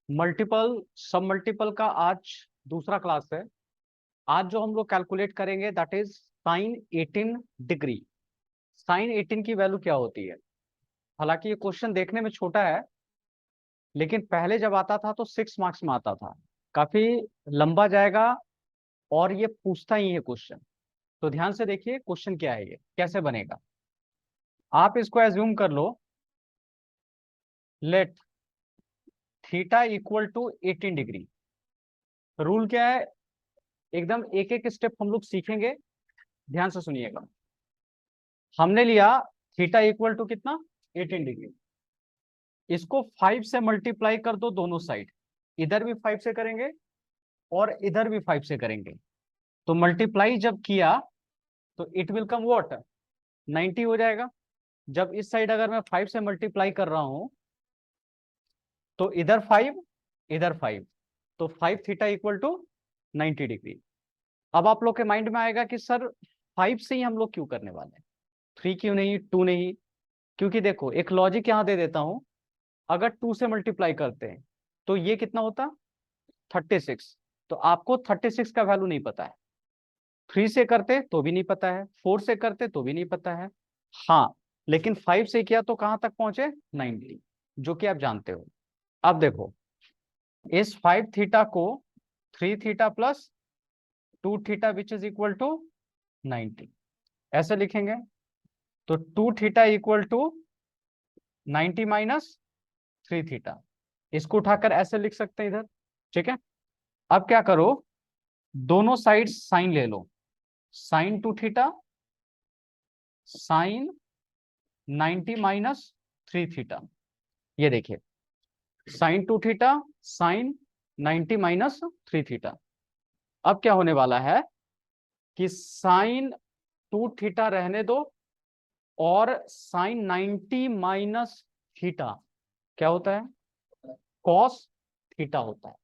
Multiple सब multiple का आज दूसरा क्लास है। आज जो हम लोग कैलकुलेट करेंगे that is sin 18 degree. sin 18 की वैल्यू क्या होती है? हालांकि ये क्वेश्चन देखने में छोटा है, लेकिन पहले जब आता था तो 6 मार्क्स में आता था। काफी लंबा जाएगा और ये पूछता ही है क्वेश्चन। तो ध्यान से देखिए क्वेश्चन क्या है, ये कैसे बनेगा। आप इसको एज्यूम कर लो, let theta equal to 18 degree. Rule क्या है, एकदम एक एक स्टेप हम लोग सीखेंगे। ध्यान से सुनिएगा। हमने लिया थीटा इक्वल टू कितना, 18 डिग्री। इसको 5 से मल्टीप्लाई कर दो दोनों साइड। इधर भी 5 से करेंगे और इधर भी 5 से करेंगे। तो मल्टीप्लाई जब किया तो इट विल कम व्हाट, 90 हो जाएगा। जब इस साइड अगर मैं 5 से मल्टीप्लाई कर रहा हूं तो इधर 5 इधर 5, तो 5 थीटा इक्वल टू 90 डिग्री। अब आप लोग के माइंड में आएगा कि सर 5 से ही हम लोग क्यों करने वाले हैं, 3 क्यों नहीं, 2 नहीं? क्योंकि देखो एक लॉजिक यहां दे देता हूं। अगर 2 से मल्टीप्लाई करते हैं तो ये कितना होता, 36। तो आपको 36 का वैल्यू नहीं पता है। 3 से करते तो भी नहीं पता है, 4 से करते तो भी नहीं पता है। हाँ, लेकिन 5 से किया तो कहां तक पहुंचे, 90, जो कि आप जानते हो। अब देखो, इस 5 थीटा को 3 theta plus 2 theta which is equal to 90 ऐसे लिखेंगे। तो 2 theta equal to 90 minus 3 theta, इसको उठाकर ऐसे लिख सकते हैं इधर। ठीक है, अब क्या करो, दोनों साइड साइन ले लो। Sine 2 theta sine 90 minus 3 theta. ये देखिए, sine 2 theta sine 90 minus 3 theta. अब क्या होने वाला है कि साइन 2 थीटा रहने दो और साइन 90 माइनस थीटा क्या होता है, कॉस थीटा होता है।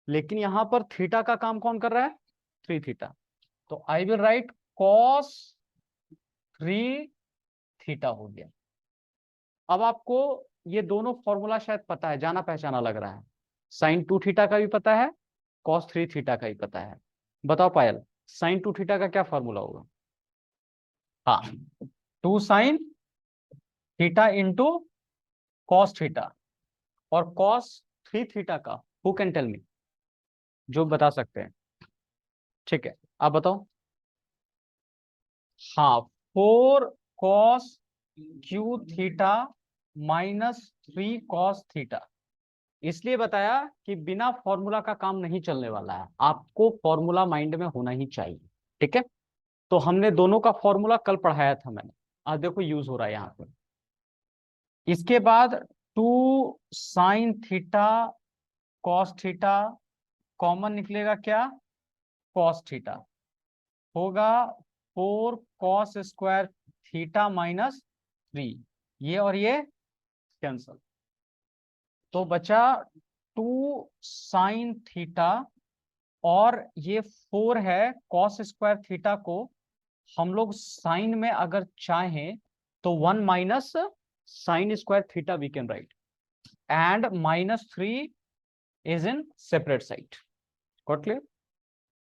लेकिन यहां पर थीटा का काम कौन कर रहा है, 3 थीटा। तो I will write cos 3 theta हो गया। अब आपको ये दोनों फॉर्मूला शायद पता है, जाना पहचाना लग रहा है। साइन 2 थीटा का भी पता है, कॉस 3 थीटा का भी पता है। बताओ पायल, साइन 2 थीटा का क्या फॉर्मूला होगा? हाँ, 2 sine theta into cos theta. और कॉस 3 थीटा का हु कैन टेल मी, जो बता सकते हैं? ठीक है, आप बताओ। हाँ, 4 cos Q theta minus 3 cos theta. इसलिए बताया कि बिना फॉर्मूला का काम नहीं चलने वाला है, आपको फॉर्मूला माइंड में होना ही चाहिए। ठीक है, तो हमने दोनों का फॉर्मूला कल पढ़ाया था मैंने, आज देखो यूज हो रहा है यहाँ पे। इसके बाद 2 sine theta cos theta, common निकलेगा क्या, कॉस थीटा होगा 4 कॉस स्क्वायर थीटा माइनस 3। ये और ये कैंसल, तो बचा 2 साइन थीटा और ये 4 है कॉस स्क्वायर थीटा को हम लोग साइन में अगर चाहें तो 1 minus sine square theta we can write, and -3 is in separate side. Got clear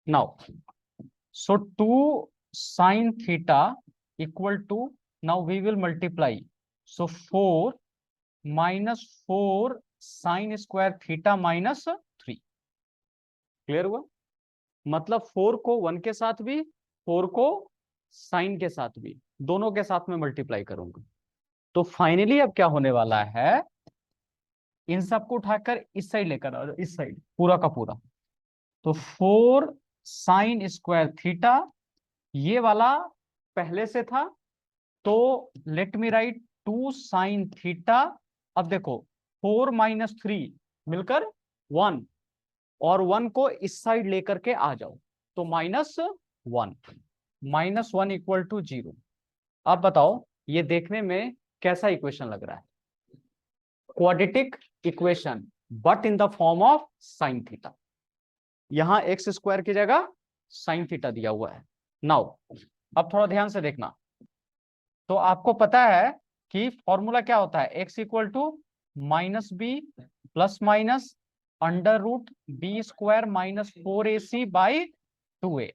now? So 2 sin theta equal to, now we will multiply. So 4 minus 4 sin square theta minus 3। Clear हुआ? मतलब 4 को 1 के साथ भी, 4 को sign के साथ भी, दोनों के साथ में मल्टीप्लाई करूंगा। तो फाइनली अब क्या होने वाला है, इन सबको उठाकर इस साइड लेकर आ जाओ, इस साइड पूरा का पूरा। तो 4 साइन स्क्वायर थीटा, ये वाला पहले से था, तो let me right 2 sine theta. अब देखो 4 माइनस 3 मिलकर 1, और 1 को इस साइड लेकर के आ जाओ तो -1, -1 इक्वल टू 0। अब बताओ ये देखने में कैसा इक्वेशन लग रहा है, quadratic equation but in the form of sine theta. यहां एक्स स्क्वायर की जगह साइन थीटा दिया हुआ है। नाउ अब थोड़ा ध्यान से देखना। तो आपको पता है कि फॉर्मूला क्या होता है, x equal to -b plus minus under root b square minus 4ac by 2a।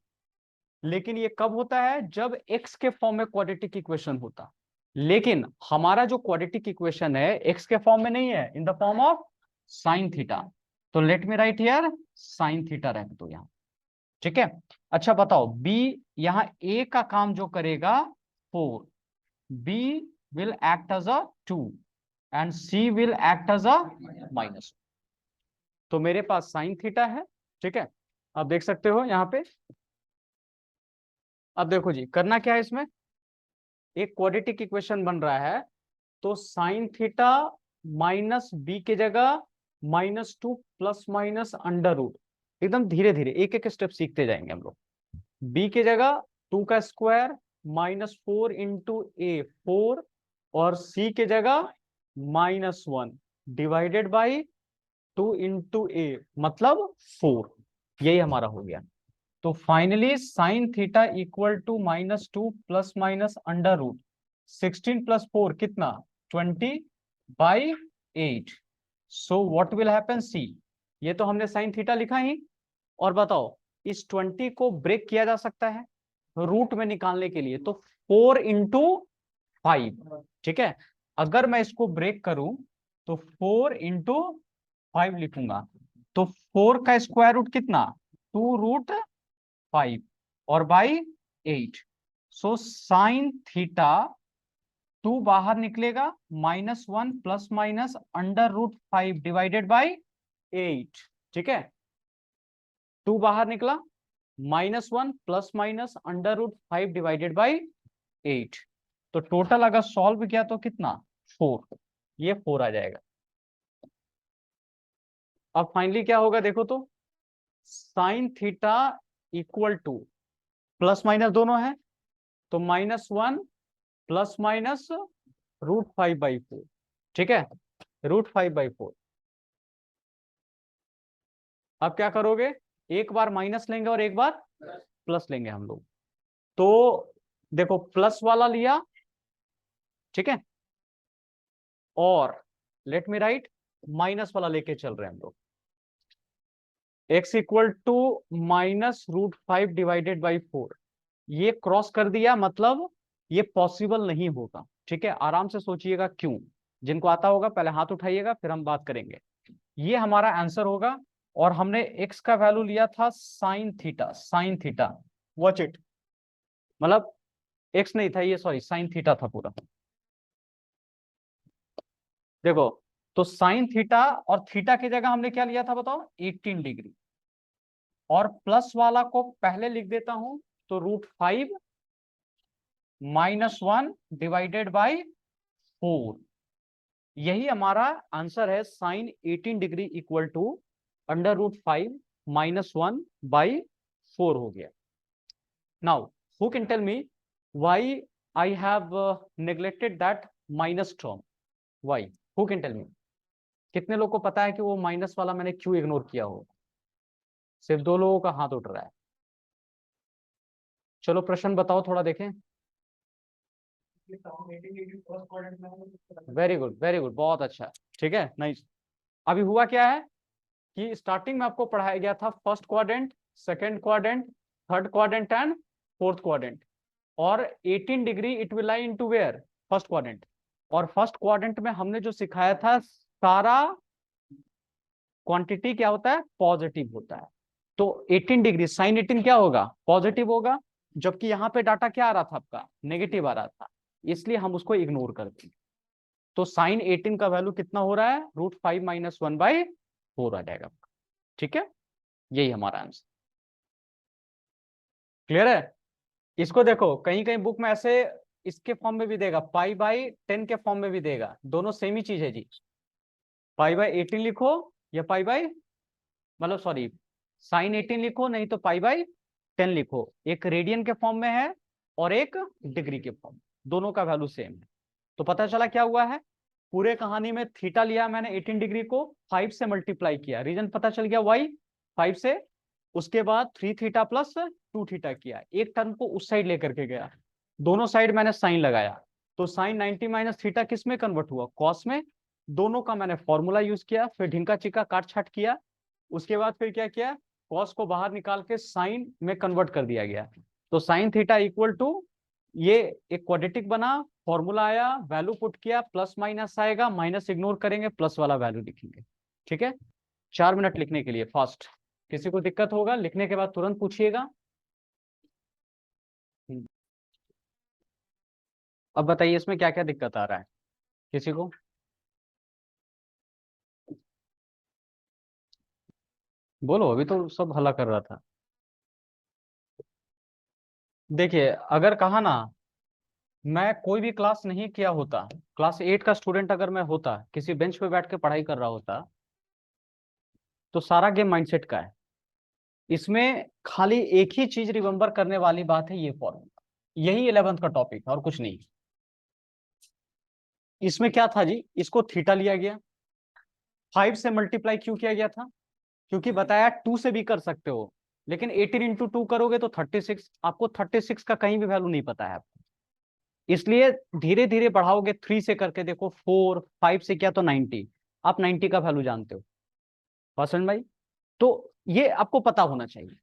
लेकिन ये कब होता है? जब x के फॉर्म में क्वाड्रेटिक इक्वेशन होता। लेकिन हमारा जो क्वाड्रेटिक इक्वेशन है x के फॉर्म में नहीं है, in the form of sine theta. तो let me write here sine theta रख दो यहाँ। ठीक है, अच्छा बताओ b, यहाँ a का काम जो करेगा 4, b will act as a 2 and c will act as a minus। तो मेरे पास साइन थीटा है। ठीक है, आप देख सकते हो यहाँ पे। अब देखो जी, करना क्या है इसमें, एक क्वाड्रेटिक इक्वेशन बन रहा है, तो साइन थीटा माइनस बी की जगह -2 प्लस माइनस अंडर रूट, एकदम धीरे धीरे एक एक स्टेप सीखते जाएंगे हम लोग। बी की जगह 2 का स्क्वायर -4 इंटू ए 4, और सी की जगह -1 डिवाइडेड बाई 2 इंटू ए मतलब 4। यही हमारा हो गया। तो finally sine theta equal to -2 plus minus under root 16 plus 4 कितना 20/8। So what will happen, see, ये तो हमने साइन थीटा लिखा ही। और बताओ इस 20 को ब्रेक किया जा सकता है रूट में निकालने के लिए, तो 4 इंटू 5। ठीक है, अगर मैं इसको ब्रेक करूं तो 4 इंटू 5 लिखूंगा। तो 4 का स्क्वायर रूट कितना 2√5 और बाई 8। सो साइन थीटा 2 बाहर निकलेगा -1 plus minus under root 5 divided by 8। ठीक है, 2 बाहर निकला, -1 plus minus under root 5 divided by 8। तो टोटल अगर सॉल्व किया तो कितना 4, ये 4 आ जाएगा। अब फाइनली क्या होगा देखो तो, sign theta equal two plus minus दोनों है, तो -1 प्लस माइनस √5/4। ठीक है, √5/4। अब क्या करोगे, एक बार माइनस लेंगे और एक बार प्लस लेंगे हम लोग। तो देखो प्लस वाला लिया, ठीक है, और लेट मी राइट माइनस वाला लेके चल रहे हैं हम लोग। x equal to -√5 divided by 4, ये क्रॉस कर दिया, मतलब ये पॉसिबल नहीं होगा। ठीक है, आराम से सोचिएगा क्यों, जिनको आता होगा पहले हाथ उठाइएगा फिर हम बात करेंगे। ये हमारा आंसर होगा, और हमने x का वैल्यू लिया था sine theta. Sine theta, watch it, मतलब x नहीं था ये, सॉरी साइन थीटा था पूरा। देखो, तो साइन थीटा और थीटा की जगह हमने क्या लिया था बताओ 18 डिग्री, और प्लस वाला को पहले लिख देता हूं, तो √5 -1 डिवाइडेड बाई 4। यही हमारा आंसर है, sine 18 degree equal to under root 5 -1/4 हो गया। Now who can tell me why I have neglected that minus term, why, who can tell me? कितने लोग को पता है कि वो माइनस वाला मैंने क्यों इग्नोर किया हो? सिर्फ 2 लोगों का हाथ उठ रहा है। चलो प्रश्न बताओ थोड़ा देखें। वेरी गुड, वेरी गुड, बहुत अच्छा। ठीक है, नाइस। अभी हुआ क्या है कि स्टार्टिंग में आपको पढ़ाया गया था first quadrant, second quadrant, third quadrant and fourth quadrant, और 18 degree it will lie into where, first quadrant. और फर्स्ट क्वाड्रेंट में हमने जो सिखाया था, सारा क्वांटिटी क्या होता है पॉजिटिव होता है। तो 18 डिग्री साइन 18 क्या होगा पॉजिटिव होगा, जबकि यहाँ पे डाटा क्या आ रहा था आपका नेगेटिव आ रहा था, इसलिए हम उसको इग्नोर कर देंगे। तो साइन 18 का वैल्यू कितना हो रहा है √5 -1/4 आ जाएगा। ठीक है, यही हमारा आंसर। क्लियर है? इसको देखो कहीं कहीं बुक में ऐसे इसके फॉर्म में भी देगा, π/10 के फॉर्म में भी देगा, दोनों सेम ही चीज है जी। π/18 लिखो या मतलब सॉरी साइन 18 लिखो, नहीं तो π/10 लिखो। एक रेडियन के फॉर्म में है और एक डिग्री के फॉर्म, दोनों का वैल्यू सेम है। तो पता चला क्या हुआ है, पूरे कहानी में थीटा लिया मैंने 18 डिग्री को 5 से मल्टीप्लाई किया, रीजन पता चल गया वाई 5 से। उसके बाद 3 थीटा प्लस 2 थीटा किया, एक टर्म को उस साइड लेकर के गया, दोनों साइड मैंने साइन लगाया, तो साइन 90 माइनस थीटा किस में कन्वर्ट हुआ कॉस में। दोनों का मैंने फॉर्मूला यूज किया, फिर ढिंका चिक्का काट छाट किया, उसके बाद फिर क्या किया, कॉस को बाहर निकाल के साइन में कन्वर्ट कर दिया गया। तो साइन थीटा इक्वल टू, ये एक क्वाड्रेटिक बना, फॉर्मूला आया, वैल्यू पुट किया, प्लस माइनस आएगा, माइनस इग्नोर करेंगे, प्लस वाला वैल्यू लिखेंगे। ठीक है, 4 मिनट लिखने के लिए फास्ट। किसी को दिक्कत होगा लिखने के बाद तुरंत पूछिएगा। अब बताइए इसमें क्या क्या दिक्कत आ रहा है किसी को। बोलो, अभी तो सब हल्ला कर रहा था। देखिए, अगर कहा ना, मैं कोई भी क्लास नहीं किया होता, क्लास 8 का स्टूडेंट अगर मैं होता, किसी बेंच पे बैठ के पढ़ाई कर रहा होता, तो सारा गेम माइंडसेट का है। इसमें खाली एक ही चीज रिमेंबर करने वाली बात है, ये फॉर्मूला, यही 11th का टॉपिक है और कुछ नहीं। इसमें क्या था जी, इसको थीटा लिया गया, 5 से मल्टीप्लाई क्यों किया गया था, क्योंकि बताया 2 से भी कर सकते हो, लेकिन 18 इंटू 2 करोगे तो 36, आपको 36 का कहीं भी वैल्यू नहीं पता है आपको, इसलिए धीरे धीरे बढ़ाओगे, 3 से करके देखो, 4, 5 से किया तो 90, आप 90 का वैल्यू जानते हो पर्सन भाई। तो ये आपको पता होना चाहिए।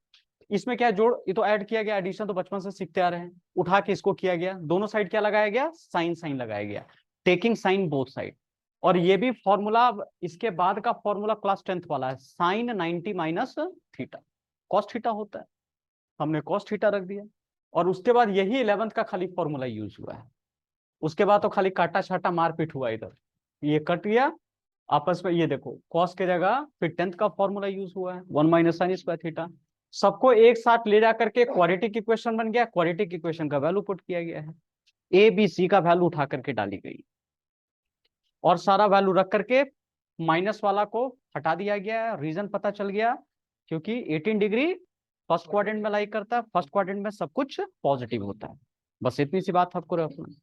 इसमें क्या जोड़, ये तो ऐड किया गया, एडिशन तो बचपन से सीखते आ रहे हैं, उठा के इसको किया गया, दोनों साइड क्या लगाया गया, साइन साइन लगाया गया, टेकिंग साइन बोथ साइड। और ये भी फॉर्मूला, इसके बाद का फॉर्मूला क्लास 10th वाला है, sine 90 minus theta, cos theta होता है, हमने कॉस थीटा रख दिया। और उसके बाद यही 11th का खाली फॉर्मूला यूज हुआ है, उसके बाद तो खाली काटा छाटा मारपीट हुआ इधर, ये कट गया आपस में, ये देखो कॉस के जगह फिर 10th का फॉर्मूला यूज हुआ है, 1 माइनस साइन स्क्वायर थीटा, सबको एक साथ ले जा करके क्वाड्रेटिक इक्वेशन बन गया, क्वाड्रेटिक इक्वेशन का वैल्यू पुट किया गया है, ए बी सी का वैल्यू उठा करके डाली गई, और सारा वैल्यू रख करके माइनस वाला को हटा दिया गया है, रीजन पता चल गया, क्योंकि 18 डिग्री फर्स्ट क्वाड्रेंट में लाई करता है, फर्स्ट क्वाड्रेंट में सब कुछ पॉजिटिव होता है। बस इतनी सी बात आपको रखना।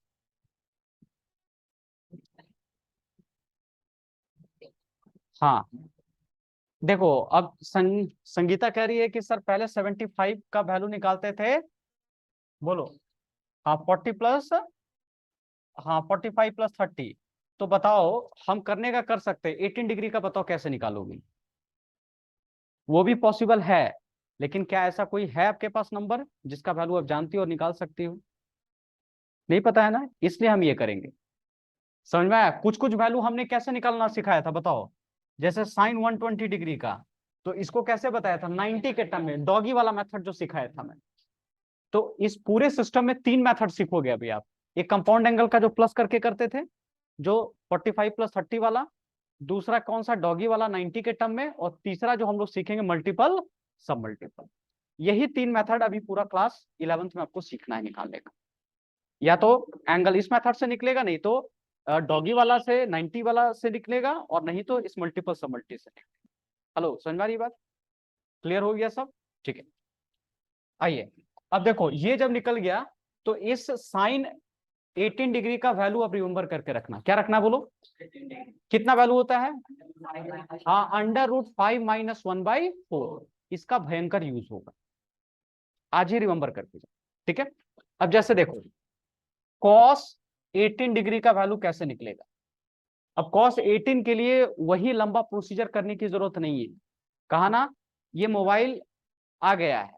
हाँ, देखो अब संगीता कह रही है कि सर पहले 75 का वैल्यू निकालते थे, बोलो। हाँ 40 प्लस, हाँ 45 प्लस 30, तो बताओ हम करने का कर सकते हैं, 18 डिग्री का बताओ कैसे निकालोगे, वो भी पॉसिबल है, लेकिन क्या ऐसा कोई है आपके पास नंबर जिसका वैल्यू आप जानती हो और निकाल सकती हो, नहीं पता है ना, इसलिए हम ये करेंगे। समझ में आया, कुछ कुछ वैल्यू हमने कैसे निकालना सिखाया था बताओ, जैसे साइन 120 डिग्री का, तो इसको कैसे बताया था, 90 के टर्म में, डॉगी वाला मेथड जो सिखाया था मैं। तो इस पूरे सिस्टम में 3 मेथड सीखोगे अभी आप, एक कंपाउंड एंगल का जो प्लस करके करते थे, जो 45 प्लस 30 वाला, दूसरा कौन सा, डॉगी वाला 90 के टर्म में, और तीसरा जो हम लोग सीखेंगे मल्टीपल सब मल्टीपल। यही 3 मेथड अभी पूरा क्लास 11th में आपको सीखना है निकालने का, या तो एंगल इस मेथड से निकलेगा, नहीं तो डॉगी वाला से 90 वाला से निकलेगा, और नहीं तो इस मल्टीपल सब मल्टी से। हेलो, समझ में आ रही बात, क्लियर हो गया सब, ठीक है। आइए, अब देखो ये जब निकल गया, तो इस साइन 18 डिग्री का वैल्यू अब रिमेंबर करके रखना, क्या रखना बोलो, कितना वैल्यू होता है, हाँ √5 - 1/4, इसका भयंकर यूज होगा, आज ही रिमेंबर करके जाओ, ठीक है। अब जैसे देखो, कॉस 18 डिग्री का वैल्यू कैसे निकलेगा, अब कॉस 18 के लिए वही लंबा प्रोसीजर करने की जरूरत नहीं है, कहा ना, ये मोबाइल आ गया है,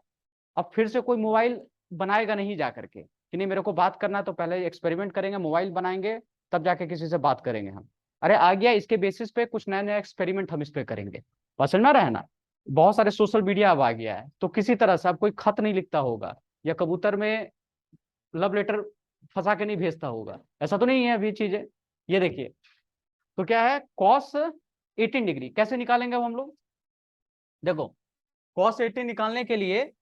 अब फिर से कोई मोबाइल बनाएगा नहीं जा करके कि नहीं मेरे को बात करना है, तो पहले एक्सपेरिमेंट करेंगे, मोबाइल बनाएंगे, तब जाके किसी से बात करेंगे हम, अरे आ गया, इसके बेसिस पे कुछ नया नया एक्सपेरिमेंट हम इस पे करेंगे, बस समझ में रहे ना। बहुत सारे सोशल मीडिया अब आ गया है, तो किसी तरह से अब कोई खत नहीं लिखता होगा, या कबूतर में लव लेटर फंसा के नहीं भेजता होगा, ऐसा तो नहीं है अभी चीजें। ये देखिए, तो क्या है, कॉस 18 डिग्री कैसे निकालेंगे अब हम लोग, देखो कॉस 18 निकालने के लिए,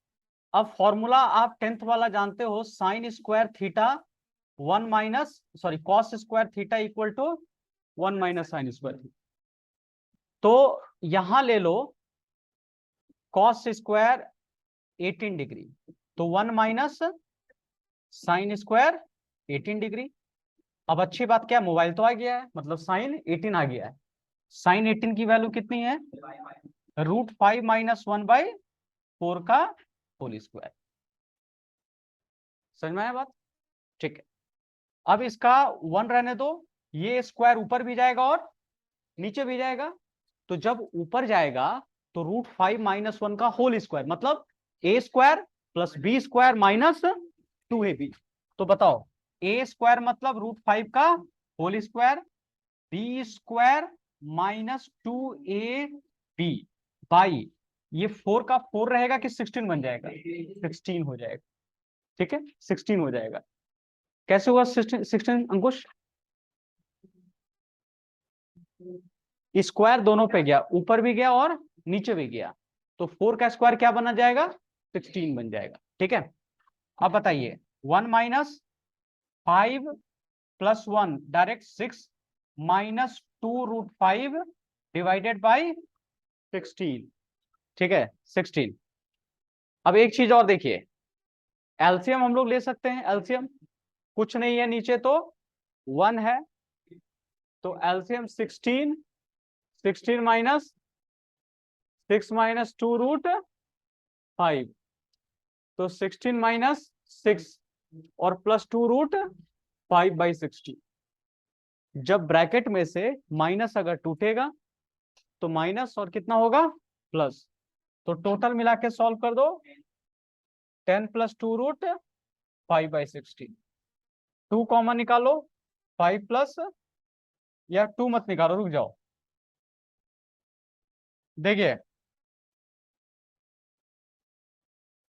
अब फॉर्मूला आप 10th वाला जानते हो, sine square theta 1 minus sorry cos square theta equal to 1 minus sine square, तो यहां ले लो कॉस स्क्वायर 18 डिग्री, तो 1 माइनस साइन स्क्वायर 18 डिग्री। अब अच्छी बात क्या, मोबाइल तो आ गया है, मतलब साइन 18 आ गया है, साइन 18 की वैल्यू कितनी है, √5 - 1/4 का होल स्क्वायर, समझ में आया बात, ठीक है। अब इसका 1 रहने दो, ये स्क्वायर ऊपर भी जाएगा और नीचे भी जाएगा, तो जब ऊपर जाएगा तो √5 - 1 का होल स्क्वायर, मतलब a² + b² - 2ab। तो बताओ, a² मतलब √5 का whole square, b² - 2ab by, ये 4 का 4 रहेगा कि 16 बन जाएगा, 16 हो जाएगा। ठीक है, 16 हो जाएगा। कैसे हुआ 16 अंकुश? स्क्वायर दोनों पे गया, ऊपर भी गया और नीचे भी गया, तो 4 का स्क्वायर क्या बना जाएगा? 16 बन जाएगा। ठीक है, अब बताइए, 1 - 5 + 1 डायरेक्ट 6 - 2√5 डिवाइडेड बाई 16। ठीक है, 16। अब एक चीज और देखिए, एलसीएम हम लोग ले सकते हैं। एलसीएम कुछ नहीं है, नीचे तो 1 है, तो एलसीएम 16, 16 माइनस 6 - 2√5, तो 16 - 6 और +2√5/16। जब ब्रैकेट में से माइनस अगर टूटेगा तो माइनस और कितना होगा? प्लस। तो टोटल मिला के सॉल्व कर दो, 10 + 2√5/16। 2 कॉमन निकालो, 5 प्लस, या 2 मत निकालो, रुक जाओ। देखिए,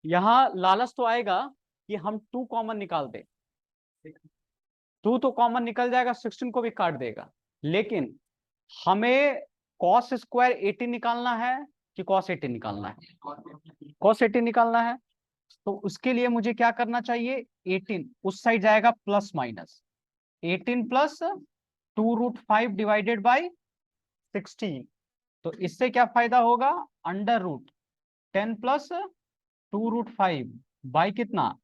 यहां लालच तो आएगा कि हम 2 कॉमन निकाल दें, 2 तो कॉमन निकल जाएगा, 16 को भी काट देगा, लेकिन हमें cos² 18 निकालना है कि cos 18 निकालना है? cos 18 निकालना है, तो उसके लिए मुझे क्या करना चाहिए? 18 उस साइड जाएगा, प्लस माइनस 18 + 2√5 डिवाइडेड बाई 16। तो इससे क्या फायदा होगा? √10 + 2√5 बाई कितना?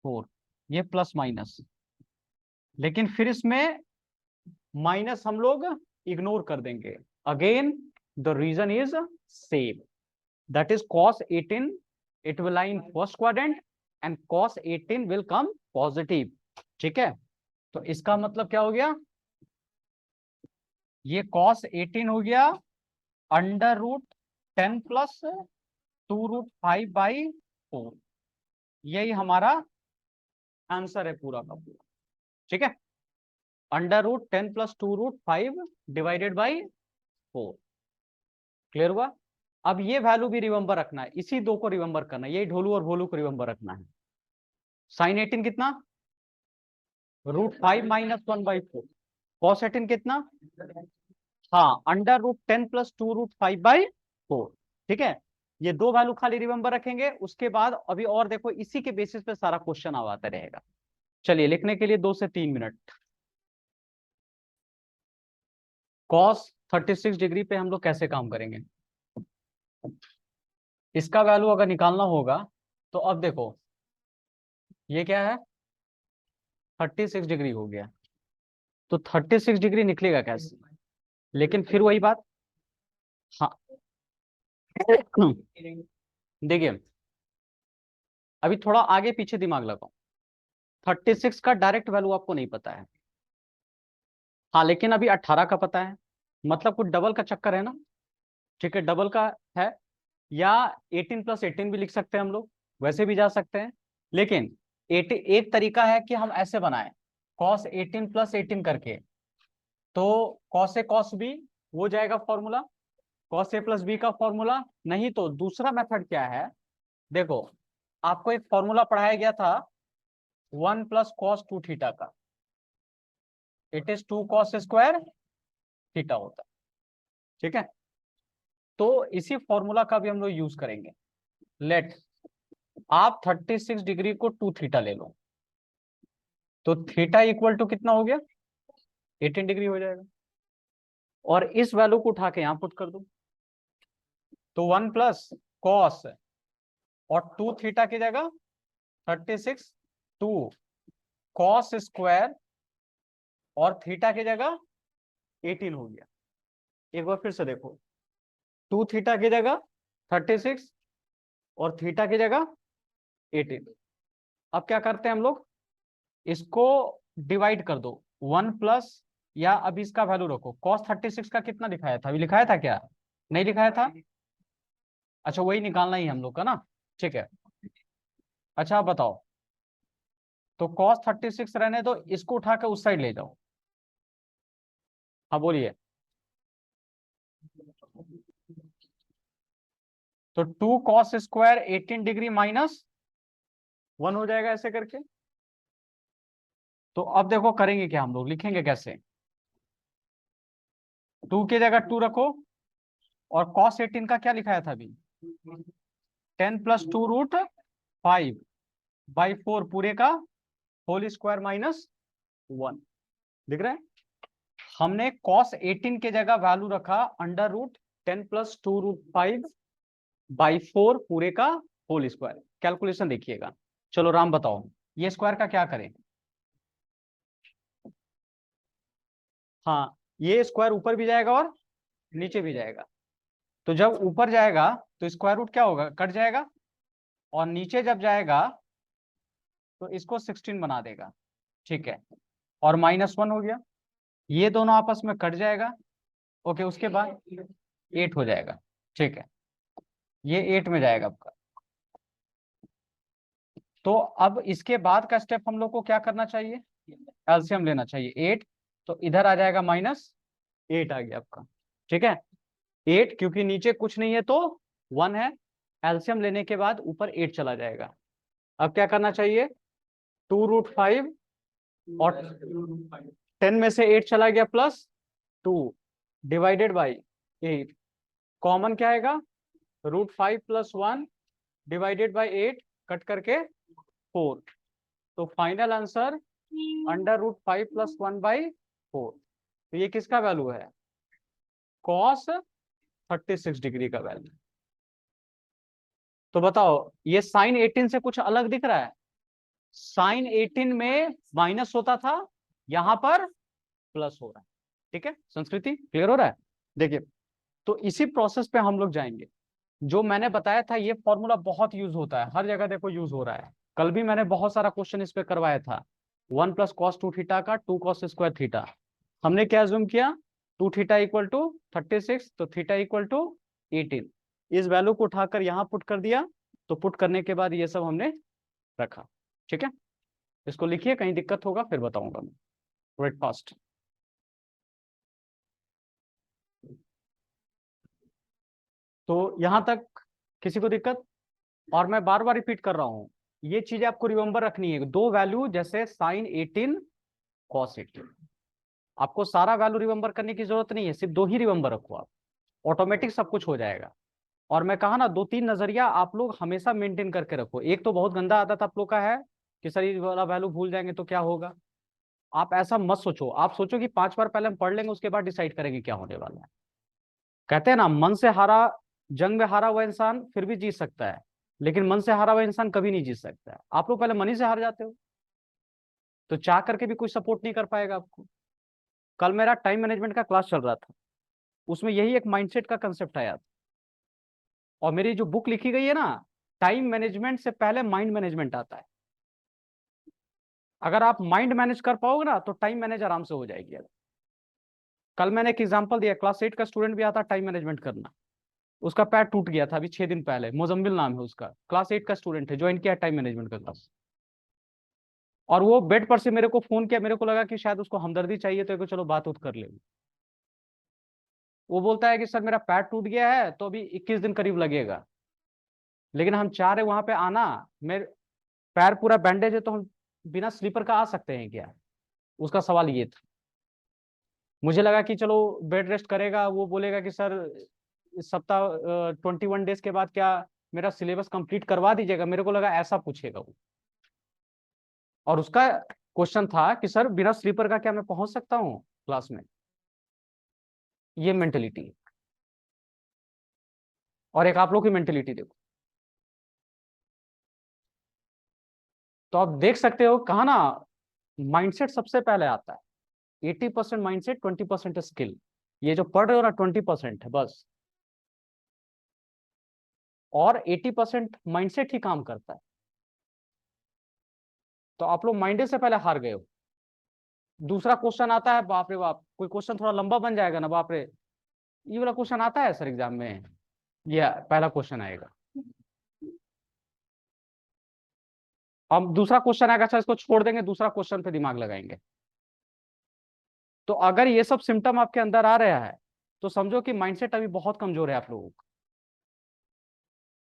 4। ये प्लस माइनस, लेकिन फिर इसमें माइनस हम लोग इग्नोर कर देंगे। Again the reason is same, that is cos 18 it will lie in first quadrant and cos 18 will come positive. ठीक है, तो इसका मतलब क्या हो गया? ये cos 18 हो गया √10 + 2√5/4। यही हमारा आंसर है पूरा का पूरा। ठीक है, √10 + 2√5 डिवाइडेड बाई 4। क्लियर हुआ? अब ये वैल्यू भी रिमेंबर रखना है, इसी दो को रिमेंबर करना है, यही ढोलू और भोलू को रिमेंबर रखना है। sin 18 कितना? √5 - 1/4। cos 18 कितना? हाँ, √10 + 2√5/4। ठीक है, ये दो वैल्यू खाली रिमेंबर रखेंगे, उसके बाद अभी और देखो, इसी के बेसिस पे सारा क्वेश्चन अब आता रहेगा। चलिए, लिखने के लिए 2 से 3 मिनट। cos 36 डिग्री पे हम लोग कैसे काम करेंगे? इसका वैल्यू अगर निकालना होगा तो अब देखो, ये क्या है? 36 डिग्री हो गया, तो 36 डिग्री निकलेगा कैसे? लेकिन फिर वही बात, हाँ देखिए, अभी थोड़ा आगे पीछे दिमाग लगाओ। 36 का डायरेक्ट वैल्यू आपको नहीं पता है, हाँ, लेकिन अभी 18 का पता है, मतलब कुछ डबल का चक्कर है ना। ठीक है, डबल का है, या 18 + 18 भी लिख सकते हैं हम लोग, वैसे भी जा सकते हैं। लेकिन एक तरीका है कि हम ऐसे बनाएं, cos 18 + 18 करके, तो cos A cos B वो जाएगा फॉर्मूला, cos A + B का फॉर्मूला। नहीं तो दूसरा मेथड क्या है? देखो, आपको एक फॉर्मूला पढ़ाया गया था 1 + cos 2θ का, इट इज 2 cos² θ होता है। ठीक है, तो इसी फॉर्मूला का भी हम लोग यूज करेंगे। लेट आप 36 डिग्री को 2θ ले लो, तो θ इक्वल टू कितना हो गया? 18 डिग्री हो जाएगा, और इस वैल्यू को उठा के यहां पुट कर दो, तो 1 + cos और 2θ की जगह 36, 2 cos² और θ की जगह 18 हो गया। एक बार फिर से देखो, 2θ की जगह 36 और θ की जगह 18। अब क्या करते हैं हम लोग, इसको डिवाइड कर दो, 1 + या अब इसका वैल्यू रखो। कॉस 36 का कितना लिखाया था, अभी लिखाया था क्या, नहीं लिखाया था? अच्छा वही निकालना ही हम लोग का ना, ठीक है। अच्छा आप बताओ, तो कॉस 36 रहने दो, इसको उठा के उस साइड ले जाओ। हाँ बोलिए। तो 2 cos² 18 डिग्री -1 हो जाएगा ऐसे करके। तो अब देखो करेंगे क्या हम लोग, लिखेंगे कैसे। 2 की जगह 2 रखो, और cos 18 का क्या लिखाया था अभी, 10 + 2√5/4 पूरे का होल² -1। दिख रहा है, हमने cos 18 के जगह वैल्यू रखा √10 + 2√5/4 पूरे का होल²। कैलकुलेशन देखिएगा। चलो राम बताओ, ये स्क्वायर का क्या करें। हाँ, ये स्क्वायर ऊपर भी जाएगा और नीचे भी जाएगा। तो जब ऊपर जाएगा तो स्क्वायर रूट क्या होगा, कट जाएगा, और नीचे जब जाएगा तो इसको 16 बना देगा, ठीक है, और -1 हो गया। ये दोनों आपस में कट जाएगा, ओके, उसके बाद 8 हो जाएगा, ठीक है, ये 8 में जाएगा आपका। तो अब इसके बाद का स्टेप हम लोग को क्या करना चाहिए, एलसीएम लेना चाहिए। 8 तो इधर आ जाएगा -8 आ गया आपका, ठीक है। 8 क्योंकि नीचे कुछ नहीं है तो 1 है, एलसीएम लेने के बाद ऊपर 8 चला जाएगा। अब क्या करना चाहिए, 2√5, और 10 में से 8 चला गया +2 डिवाइडेड बाई 8, कॉमन क्या आएगा, √5 + 1 डिवाइडेड बाई 8 कट करके 4। तो फाइनल आंसर √5 + 1/4। तो ये किसका वैल्यू है, कॉस 36 डिग्री का वैल्यू। तो बताओ ये साइन 18 से कुछ अलग दिख रहा है, साइन 18 में माइनस होता था, यहां पर प्लस हो रहा है, ठीक है, संस्कृति क्लियर हो रहा है। देखिए, तो इसी प्रोसेस पे हम लोग जाएंगे। जो मैंने बताया था ये फॉर्मूला बहुत यूज होता है, हर जगह देखो यूज हो रहा है। कल भी मैंने बहुत सारा क्वेश्चन इस पे करवाया था। 1 + cos 2 थीटा का 2 cos² थीटा, हमने क्या जूम किया, 2 थीटा = 36, तो थीटा = 18। इस वैल्यू को उठाकर यहाँ पुट कर दिया, तो पुट करने के बाद ये सब हमने रखा, ठीक है। इसको लिखिए, कहीं दिक्कत होगा फिर बताऊंगा मैं, वेट फास्ट। तो यहां तक किसी को दिक्कत, और मैं बार बार रिपीट कर रहा हूं, ये चीजें आपको रिमेंबर रखनी है। दो वैल्यू जैसे साइन 18 कॉस 18, आपको सारा वैल्यू रिमेंबर करने की जरूरत नहीं है, सिर्फ दो ही रिमेंबर रखो आप, ऑटोमेटिक सब कुछ हो जाएगा। और मैं कहा ना, 2-3 नजरिया आप लोग हमेशा मेंटेन करके रखो। एक तो बहुत गंदा आदत आप लोग का है कि सर ये वाला वैल्यू भूल जाएंगे तो क्या होगा। आप ऐसा मत सोचो, आप सोचो कि 5 बार पहले हम पढ़ लेंगे, उसके बाद डिसाइड करेंगे क्या होने वाला है। कहते हैं ना, मन से हारा, जंग में हारा हुआ इंसान फिर भी जीत सकता है, लेकिन मन से हारा हुआ इंसान कभी नहीं जीत सकता है। आप लोग पहले मन ही से हार जाते हो, तो चाह करके भी कोई सपोर्ट नहीं कर पाएगा आपको। कल मेरा टाइम मैनेजमेंट का क्लास चल रहा था, उसमें यही एक माइंडसेट का कंसेप्ट आया था। और मेरी जो बुक लिखी गई है ना, टाइम मैनेजमेंट से पहले माइंड मैनेजमेंट आता है। अगर आप माइंड मैनेज कर पाओगे ना, तो टाइम मैनेज आराम से हो जाएगी। कल मैंने एक एग्जांपल दिया, क्लास 8 का स्टूडेंट भी आता टाइम मैनेजमेंट करना, उसका पैर टूट गया था अभी 6 दिन पहले, मोजम्बिल नाम है उसका, क्लास 8 का स्टूडेंट है, ज्वाइन किया टाइम मैनेजमेंट का क्लास। और वो बेड पर से मेरे को फोन किया, मेरे को लगा कि शायद उसको हमदर्दी चाहिए, तो चलो बात उत कर ले। वो बोलता है कि सर मेरा पैर टूट गया है, तो अभी 21 दिन करीब लगेगा, लेकिन हम चाह रहे वहां पे आना, मेरे पैर पूरा बैंडेज है, तो हम बिना स्लीपर का आ सकते हैं क्या, उसका सवाल ये था। मुझे लगा कि चलो बेड रेस्ट करेगा, वो बोलेगा कि सर इस सप्ताह 21 डेज के बाद क्या मेरा सिलेबस कंप्लीट करवा दीजिएगा, मेरे को लगा ऐसा पूछेगा वो। और उसका क्वेश्चन था कि सर बिना स्लीपर का क्या मैं पहुंच सकता हूँ क्लास में। ये मेंटेलिटी, और एक आप लोग की मेंटेलिटी देखो। तो आप देख सकते हो, कहा ना, माइंडसेट सबसे पहले आता है। 80% माइंडसेट, 20% स्किल। ये जो पढ़ रहे हो ना, 20% है बस, और 80% माइंडसेट ही काम करता है। तो आप लोग माइंडे से पहले हार गए हो। दूसरा क्वेश्चन आता है, बाप रे बाप, कोई क्वेश्चन थोड़ा लंबा बन जाएगा ना, बाप रे, ये वाला क्वेश्चन आता है सर एग्जाम में, ये पहला क्वेश्चन आएगा। अब दूसरा क्वेश्चन आएगा, अच्छा इसको छोड़ देंगे, दूसरा क्वेश्चन पे दिमाग लगाएंगे। तो अगर ये सब सिम्टम आपके अंदर आ रहा है तो समझो कि माइंडसेट अभी बहुत कमजोर है आप लोगों का।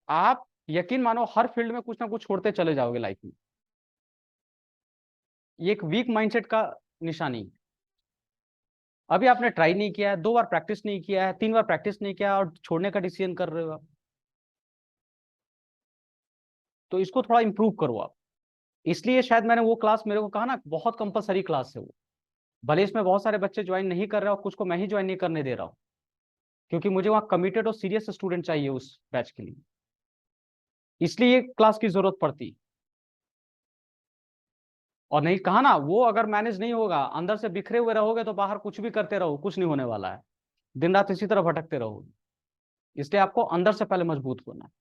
आप यकीन मानो हर फील्ड में कुछ ना कुछ छोड़ते चले जाओगे लाइफ में। ये एक वीक माइंडसेट का निशानी है। अभी आपने ट्राई नहीं किया है, 2 बार प्रैक्टिस नहीं किया है, 3 बार प्रैक्टिस नहीं किया और छोड़ने का डिसीजन कर रहे हो आप। तो इसको थोड़ा इंप्रूव करो आप। इसलिए शायद मैंने वो क्लास, मेरे को कहा ना, बहुत कंपलसरी क्लास है वो। भले इसमें बहुत सारे बच्चे ज्वाइन नहीं कर रहे हो, कुछ को मैं ही ज्वाइन नहीं करने दे रहा हूँ, क्योंकि मुझे वहाँ कमिटेड और सीरियस स्टूडेंट चाहिए उस बैच के लिए, इसलिए क्लास की जरूरत पड़ती। और नहीं कहा ना, वो अगर मैनेज नहीं होगा, अंदर से बिखरे हुए रहोगे तो बाहर कुछ भी करते रहो, कुछ नहीं होने वाला है, दिन रात इसी तरह भटकते रहोगे। इसलिए आपको अंदर से पहले मजबूत होना है,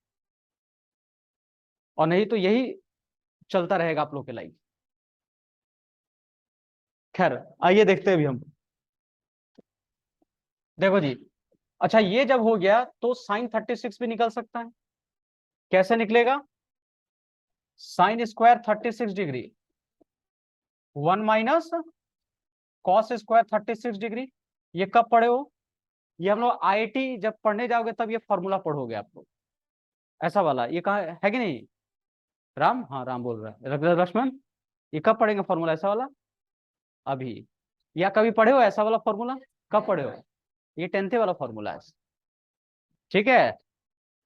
और नहीं तो यही चलता रहेगा आप लोग के लाइफ। खैर आइए देखते हैं अभी हम। देखो जी, अच्छा ये जब हो गया तो साइन 36 भी निकल सकता है। कैसे निकलेगा? Sine square 36 degree 1 - cos square 36 degree. ये कब पढ़े हो? ये हम लोग आईआईटी जब पढ़ने जाओगे तब ये फॉर्मूला पढ़ोगे आप लोग, ऐसा वाला। ये कहा है कि नहीं? राम, हाँ राम बोल रहा है, लक्ष्मण, ये कब पढ़ेंगे फॉर्मूला ऐसा वाला? अभी? या कभी पढ़े हो ऐसा वाला फॉर्मूला? कब पढ़े हो? ये 10th वाला फॉर्मूला है, ठीक है।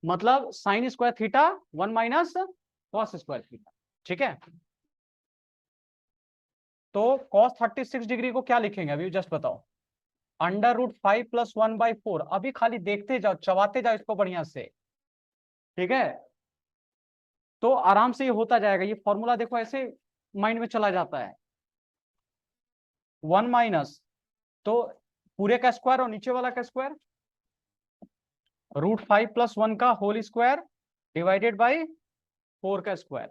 मतलब sign square theta 1 - cos square theta, ठीक है। तो कॉस 36 डिग्री को क्या लिखेंगे अभी जस्ट बताओ? √5 + 1/4। अभी खाली देखते जाओ, चबाते जाओ इसको बढ़िया से, ठीक है। तो आराम से ये होता जाएगा, ये फॉर्मूला देखो ऐसे माइंड में चला जाता है। 1 - तो पूरे का स्क्वायर और नीचे वाला का स्क्वायर, √5 + 1 का होल स्क्वायर डिवाइडेड बाई 4 का स्क्वायर।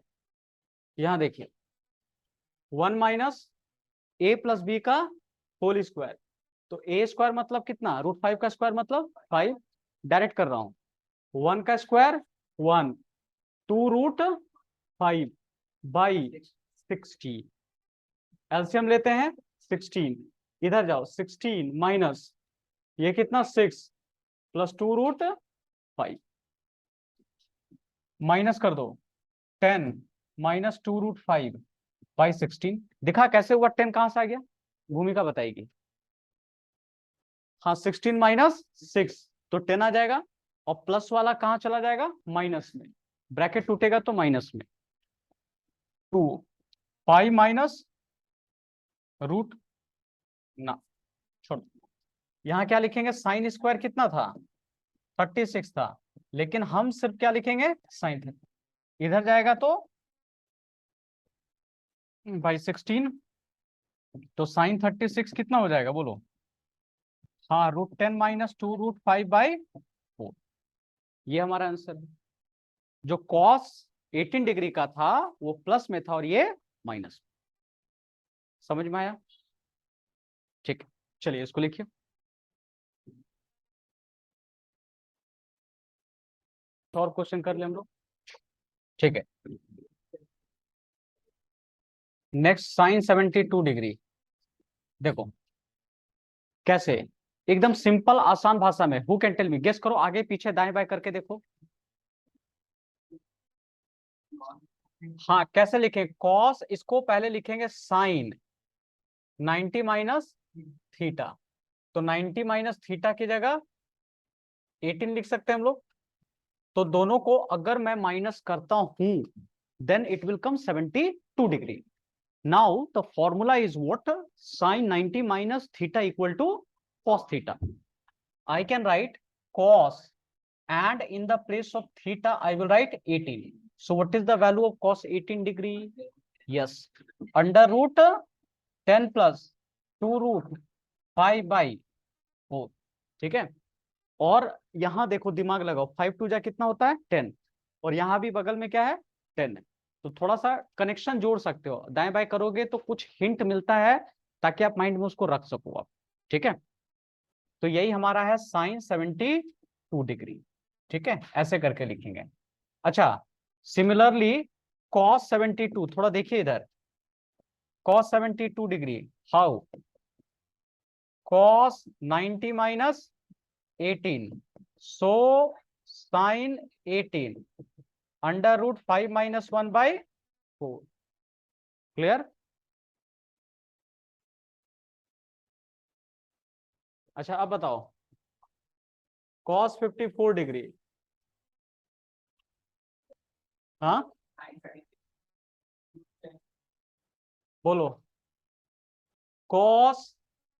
यहां देखिए 1 - a + b का होल स्क्वायर। तो ए स्क्वायर मतलब कितना? √5 का स्क्वायर मतलब 5। डायरेक्ट कर रहा हूं, 1 का स्क्वायर 1, 2√5 बाई 16। एलसीएम लेते हैं 16, इधर जाओ 16 माइनस ये कितना 6 + 2√5, माइनस कर दो 10 - 2√5 बाई 16। दिखा कैसे हुआ? 10 कहां से आ गया? भूमिका बताएगी। हाँ 16 - 6 तो 10 आ जाएगा, और प्लस वाला कहां चला जाएगा? माइनस में, ब्रैकेट टूटेगा तो माइनस में 2 पाई माइनस रूट ना, छोड़। यहाँ क्या लिखेंगे? साइन स्क्वायर कितना था? 36 था, लेकिन हम सिर्फ क्या लिखेंगे? साइन। इधर जाएगा तो बाई 16, तो साइन 36 कितना हो जाएगा बोलो? हाँ √10 - 2√5 बाई 4। ये हमारा आंसर है। जो कॉस 18 डिग्री का था वो प्लस में था और ये माइनस। समझ में आया? ठीक है, चलिए इसको लिखिए। तो और क्वेश्चन कर ले हम लोग, ठीक है। Next sine 72 degree. देखो कैसे, एकदम सिंपल आसान भाषा में। Who can tell me? Guess करो, आगे पीछे दाएं बाएं करके देखो। हाँ कैसे लिखें? कॉस, इसको पहले लिखेंगे साइन 90 माइनस थीटा। तो 90 माइनस थीटा की जगह 18 लिख सकते हैं हम लोग। तो दोनों को अगर मैं माइनस करता हूं then it will come 72 degree. Now the formula is what? Sine 90 minus theta equal to cos theta. I can write cos, and in the place of theta I will write 18. So what is the value of cos 18 degree? Yes, √10 plus 2√5 by 4, ठीक है। और यहां देखो दिमाग लगाओ, 5 2 जा कितना होता है? 10, और यहां भी बगल में क्या है? 10 है। तो थोड़ा सा कनेक्शन जोड़ सकते हो, दाएं बाएं करोगे तो कुछ हिंट मिलता है ताकि आप माइंड में उसको रख सको आप। ठीक है, तो यही हमारा है साइन 72 डिग्री। ठीक है, ऐसे करके लिखेंगे। अच्छा, सिमिलरली कॉस 72, थोड़ा देखिए इधर, cos 72 degree, how, cos 90 minus 18, so sine 18 √5 - 1/4। Clear? अच्छा, अब बताओ कॉस 54 डिग्री। हाँ, बोलो। कॉस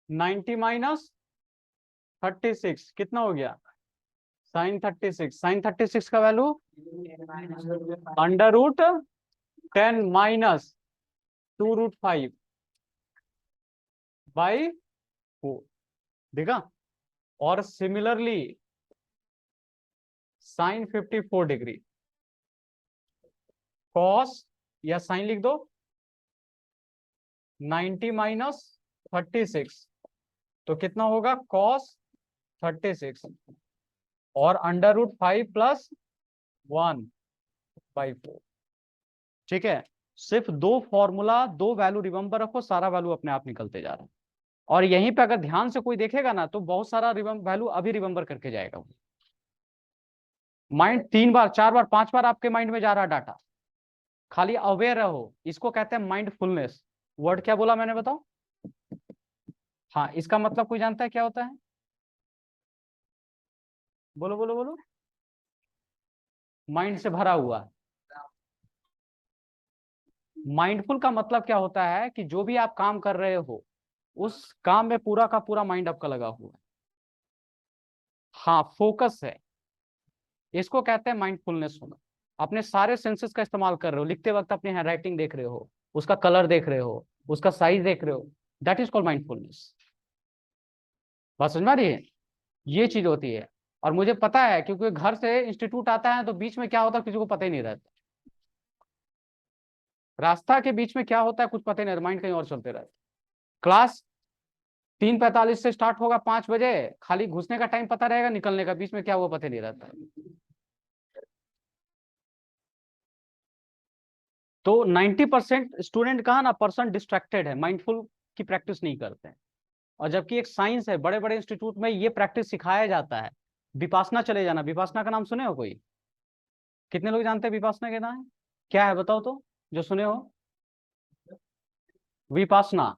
90 माइनस 36 कितना हो गया? साइन 36। साइन 36 का वैल्यू √10 - 2√5/4। देखा? और सिमिलरली साइन 54 डिग्री, कॉस या साइन लिख दो 90 माइनस 36, तो कितना होगा? कॉस 36 और √5 + 1/4। ठीक है, सिर्फ दो फॉर्मूला, दो वैल्यू रिमेंबर रखो, सारा वैल्यू अपने आप निकलते जा रहा है। और यहीं पे अगर ध्यान से कोई देखेगा ना, तो बहुत सारा वैल्यू अभी रिमेंबर करके जाएगा। माइंड 3 बार 4 बार 5 बार आपके माइंड में जा रहा डाटा, खाली अवेयर रहो। इसको कहते हैं माइंडफुलनेस। वर्ड क्या बोला मैंने, बताओ? हाँ, इसका मतलब कोई जानता है क्या होता है? बोलो बोलो बोलो। माइंड से भरा हुआ। माइंडफुल का मतलब क्या होता है कि जो भी आप काम कर रहे हो, उस काम में पूरा का पूरा माइंड आपका लगा हुआ है। हाँ, फोकस है, इसको कहते हैं माइंडफुलनेस होना। अपने सारे सेंसेस का इस्तेमाल कर रहे हो, लिखते वक्त अपनी हैंडराइटिंग देख रहे हो, उसका कलर देख रहे हो, उसका साइज देख रहे हो, दैट इज कॉल्ड माइंडफुलनेस। बात समझ में आ रही है? ये चीज होती है। और मुझे पता है, क्योंकि घर से इंस्टीट्यूट आता है तो बीच में क्या होता है किसी को पता ही नहीं रहता। रास्ता के बीच में क्या होता है कुछ पता ही नहीं, माइंड कहीं और चलते रहता। क्लास 3:45 से स्टार्ट होगा, 5 बजे, खाली घुसने का टाइम पता रहेगा, निकलने का बीच में क्या हुआ पता नहीं रहता। तो 90% स्टूडेंट कहा ना, पर्सन डिस्ट्रैक्टेड है, माइंडफुल की प्रैक्टिस नहीं करते हैं। और जबकि एक साइंस है, बड़े बड़े इंस्टीट्यूट में ये प्रैक्टिस सिखाया जाता है। विपासना चले जाना, विपासना का नाम सुने हो कोई? कितने लोग जानते हैं विपासना के नाम? क्या है बताओ तो, जो सुने हो। विपासना,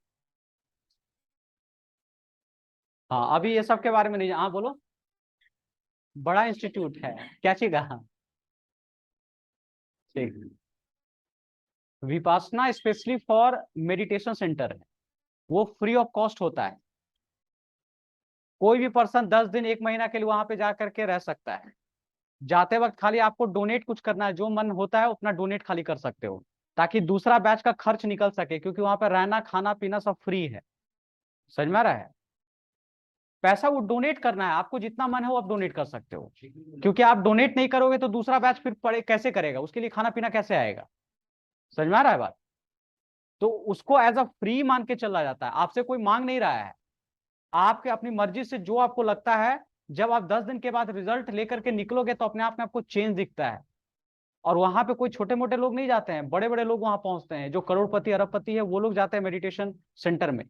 हाँ, अभी ये सब के बारे में नहीं। हाँ बोलो। बड़ा इंस्टीट्यूट है, क्या चीज का? ठीक, Vipassana specially for meditation centre है, वो फ्री ऑफ कॉस्ट होता है। कोई भी पर्सन 10 दिन 1 महीना के लिए वहां पे जा करके रह सकता है। जाते वक्त खाली आपको डोनेट कुछ करना है, जो मन होता है उतना डोनेट खाली कर सकते हो, ताकि दूसरा बैच का खर्च निकल सके, क्योंकि वहां पर रहना खाना पीना सब फ्री है। समझ में आ रहा है? पैसा वो डोनेट करना है, आपको जितना मन है वो आप डोनेट कर सकते हो, क्योंकि आप डोनेट नहीं करोगे तो दूसरा बैच फिर पढ़े कैसे करेगा, उसके लिए खाना पीना कैसे आएगा। समझ में आ रहा है बात? तो उसको एज अ फ्री मान के चला जाता है, आपसे कोई मांग नहीं रहा है। आपके अपनी मर्जी से जो आपको लगता है, जब आप 10 दिन के बाद रिजल्ट लेकर के निकलोगे तो अपने आप में आपको चेंज दिखता है। और वहां पे कोई छोटे मोटे लोग नहीं जाते हैं, बड़े बड़े लोग वहां पहुंचते हैं, जो करोड़पति अरबपति है वो लोग जाते हैं मेडिटेशन सेंटर में।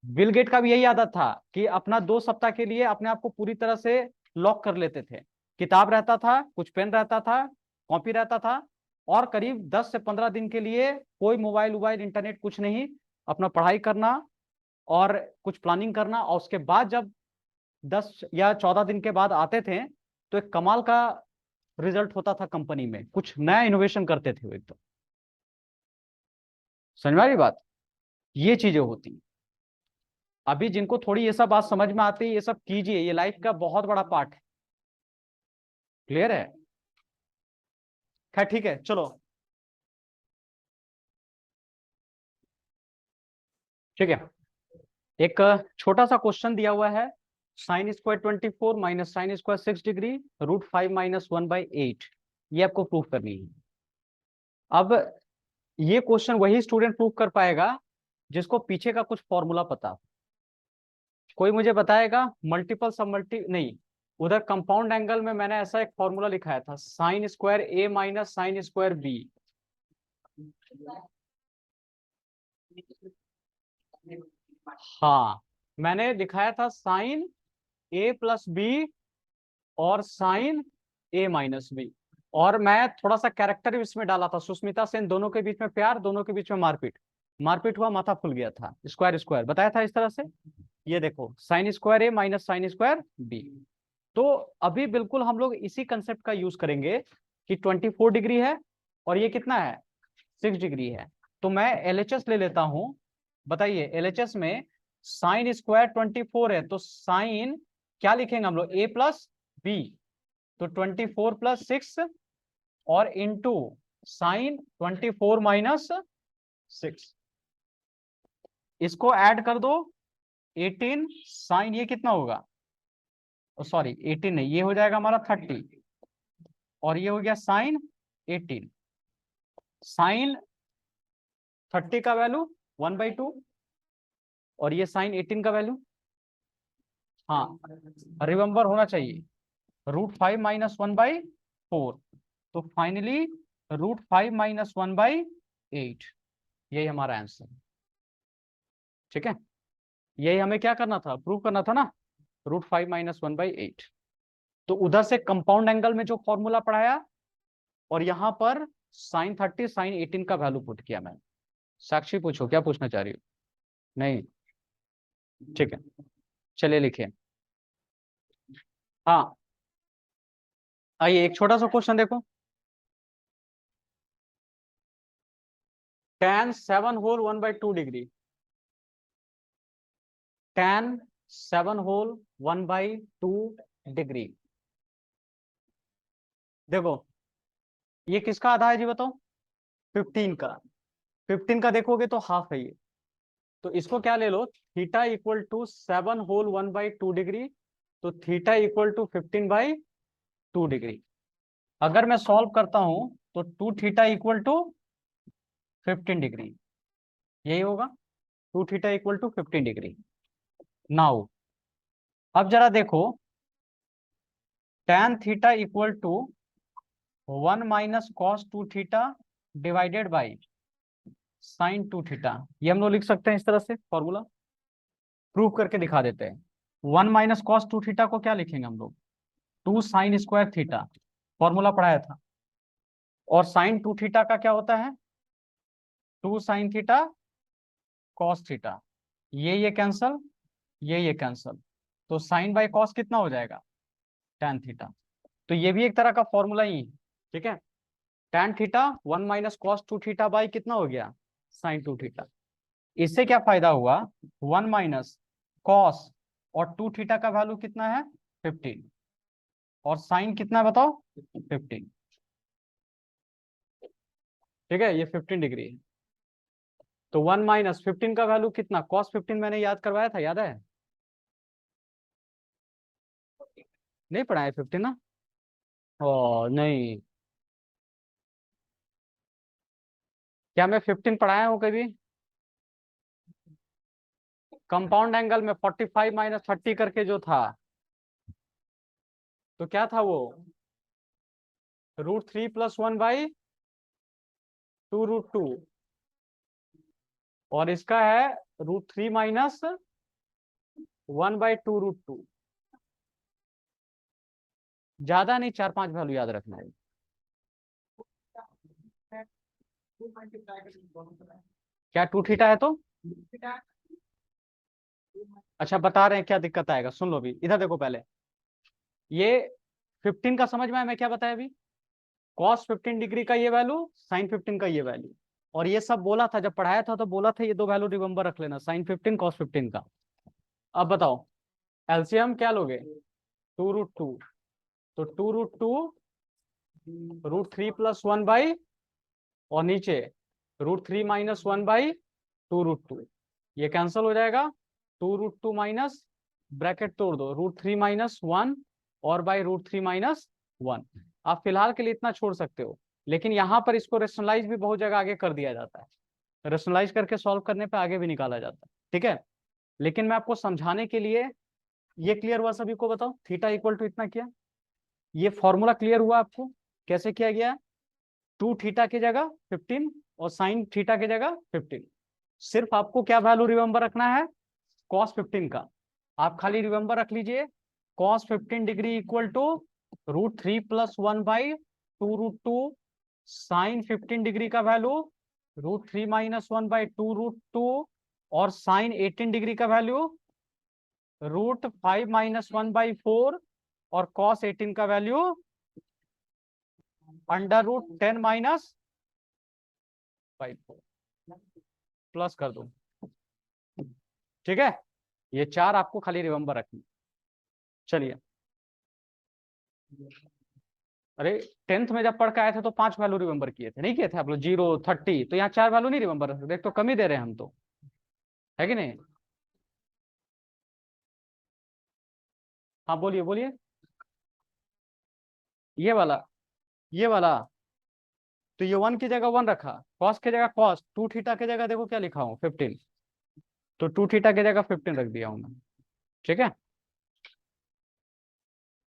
बिल गेट का भी यही आदत था कि अपना 2 सप्ताह के लिए अपने आप को पूरी तरह से लॉक कर लेते थे। किताब रहता था, कुछ पेन रहता था, कॉपी रहता था, और करीब 10 से 15 दिन के लिए कोई मोबाइल वोबाइल इंटरनेट कुछ नहीं, अपना पढ़ाई करना और कुछ प्लानिंग करना। और उसके बाद जब 10 या 14 दिन के बाद आते थे, तो एक कमाल का रिजल्ट होता था, कंपनी में कुछ नया इनोवेशन करते थे वो एकदम। समझ में आ रही बात? ये चीजें होती हैं। अभी जिनको थोड़ी ये सब बात समझ में आती है, ये सब कीजिए, ये लाइफ का बहुत बड़ा पार्ट है। क्लियर है? खैर ठीक है, चलो। ठीक है, एक छोटा सा क्वेश्चन दिया हुआ है, sin² 24 माइनस sin² 6 डिग्री √5 - 1/8, ये आपको प्रूव करनी है। अब ये क्वेश्चन वही स्टूडेंट प्रूव कर पाएगा जिसको पीछे का कुछ फॉर्मूला पता, कोई मुझे बताएगा? मल्टीपल सब मल्टी नहीं, उधर कंपाउंड एंगल में मैंने ऐसा एक फॉर्मूला लिखाया था, साइन स्क्वायर ए माइनस साइन स्क्वायर बी। हाँ, मैंने दिखाया था साइन ए प्लस बी और साइन ए माइनस बी, और मैं थोड़ा सा कैरेक्टर भी इसमें डाला था, सुष्मिता सेन, दोनों के बीच में प्यार, दोनों के बीच में मारपीट, मारपीट हुआ, माथा फूल गया था, स्क्वायर स्क्वायर बताया था इस तरह से। ये देखो, साइन स्क्वायर ए माइनस साइन स्क्वायर बी। तो अभी बिल्कुल हम लोग इसी कंसेप्ट का यूज करेंगे कि 24 डिग्री है और ये कितना है, 6 डिग्री है। तो मैं एलएचएस ले लेता हूं। बताइए, एलएचएस में साइन स्क्वायर 24 है, तो साइन क्या लिखेंगे हम लोग, ए प्लस बी, तो 24 प्लस 6 और इंटू साइन 24 माइनस 6, इसको ऐड कर दो 18, साइन ये कितना होगा, सॉरी 18 नहीं, ये हो जाएगा हमारा 30, और ये हो गया साइन 18, साइन 30 का वैल्यू 1/2, और ये साइन 18 का वैल्यू, हाँ रिमेंबर होना चाहिए, √5 माइनस 1/4, तो फाइनली √5 माइनस 1/8, यही हमारा आंसर। ठीक है, यही हमें क्या करना था, प्रूव करना था ना, √5 माइनस 1/8। तो उधर से कंपाउंड एंगल में जो फॉर्मूला पढ़ाया, और यहां पर साइन 30 साइन 18 का वैल्यू पुट किया मैंने। साक्षी पूछो, क्या पूछना चाह रही हो? नहीं, ठीक है, चलिए लिखिए। हाँ, आइए एक छोटा सा क्वेश्चन देखो, tan 7 whole 1/2 degree, tan 7 whole 1/2 degree. देखो, ये किसका आधा है जी बताओ, 15 का, 15 का देखोगे तो हाफ है ये, तो इसको क्या ले लो, theta equal to 7 whole 1/2 degree, तो थीटा इक्वल टू 15/2 डिग्री। अगर मैं सॉल्व करता हूं तो 2 थीटा इक्वल टू 15 डिग्री, यही होगा, 2 theta equal to 15 degree. Now अब जरा देखो, tan theta equal to 1 minus cos 2 theta divided by sine 2 theta, ये हम लोग लिख सकते हैं इस तरह से, फॉर्मूला प्रूव करके दिखा देते हैं। 1 माइनस कॉस 2 थीटा को क्या लिखेंगे हम लोग, 2 साइन स्क्वायर थीटा, फॉर्मूला पढ़ाया था, और साइन 2 थीटा का क्या होता है, 2 साइन थीटा कॉस थीटा, ये कैंसल, ये कैंसल, तो साइन बाई कॉस कितना हो जाएगा, tan थीटा। तो ये भी एक तरह का फॉर्मूला ही है, ठीक है, tan theta 1 minus cos 2 theta by कितना हो गया, साइन 2 थीटा। इससे क्या फायदा हुआ, 1 माइनस कॉस, और 2 थीटा का वैल्यू कितना है 15, और साइन कितना है बताओ 15, ठीक है, ये 15 डिग्री है। तो 1 माइनस 15 का वैल्यू कितना, कॉस 15 मैंने याद करवाया था, याद है? नहीं पढ़ाया 15 ना, ओ नहीं, क्या मैं 15 पढ़ाया हूँ कभी? कंपाउंड एंगल में 45 माइनस 30 करके जो था, तो क्या था वो, √3 + 1/2 √2, और इसका है √3 माइनस 1/2 √2, ज्यादा नहीं, 4-5 वैल्यू याद रखना है। क्या 2 थीटा है तो, अच्छा बता रहे हैं क्या दिक्कत आएगा, सुन लो, भी इधर देखो पहले, ये 15 का समझ में आया मैं क्या बताया अभी, कॉस 15 डिग्री का ये वैल्यू, साइन 15 का ये वैल्यू, और ये सब बोला था जब पढ़ाया था, तो बोला था ये दो वैल्यू रिमेंबर रख लेना, साइन 15 कॉस 15 का। अब बताओ, एलसीएम क्या लोगे, 2 √2, तो 2 √2 √3 + 1 और नीचे √3 माइनस 1/2 √2, ये कैंसिल हो जाएगा, 2 √2 माइनस, ब्रैकेट तोड़ दो, √3 माइनस 1 और बाई √3 माइनस 1। आप फिलहाल के लिए इतना छोड़ सकते हो, लेकिन यहाँ पर इसको रेशनलाइज भी बहुत जगह आगे कर दिया जाता है, रेशनलाइज करके सॉल्व करने पे आगे भी निकाला जाता है, ठीक है। लेकिन मैं आपको समझाने के लिए, ये क्लियर हुआ सभी को? बताओ, थीटा इक्वल टू इतना किया, ये फॉर्मूला क्लियर हुआ आपको कैसे किया गया? 2 थीटा की जगह 15 और साइन थीटा की जगह 15। सिर्फ आपको क्या वैल्यू रिमेंबर रखना है? कॉस 15 का। आप खाली रिमेंबर रख लीजिए, cos 15 degree equal to √3 + 1/2 √2, sine 15 degree का वैल्यू √3 - 1/2 √2, और साइन 18 डिग्री का वैल्यू √5 - 1/4, और कॉस 18 का वैल्यू √10 - 4 प्लस कर दो, ठीक है। ये 4 आपको खाली रिमेंबर रखनी। चलिए, अरे 10th में जब पढ़ के आए थे तो 5 वैल्यू रिमेंबर किए थे, नहीं किए थे आप लोग? 0, 30, तो यहाँ 4 वैल्यू नहीं रिमेंबर, देख तो कम ही दे रहे हैं हम तो, है कि नहीं? हाँ बोलिए बोलिए। ये वाला, ये वाला, तो ये 1 की जगह 1 रखा, कॉस की जगह कॉस, 2 थीटा की जगह देखो क्या लिखा हूँ 15, तो 2 थीटा की जगह 15 रख दिया हूँ मैं, ठीक है।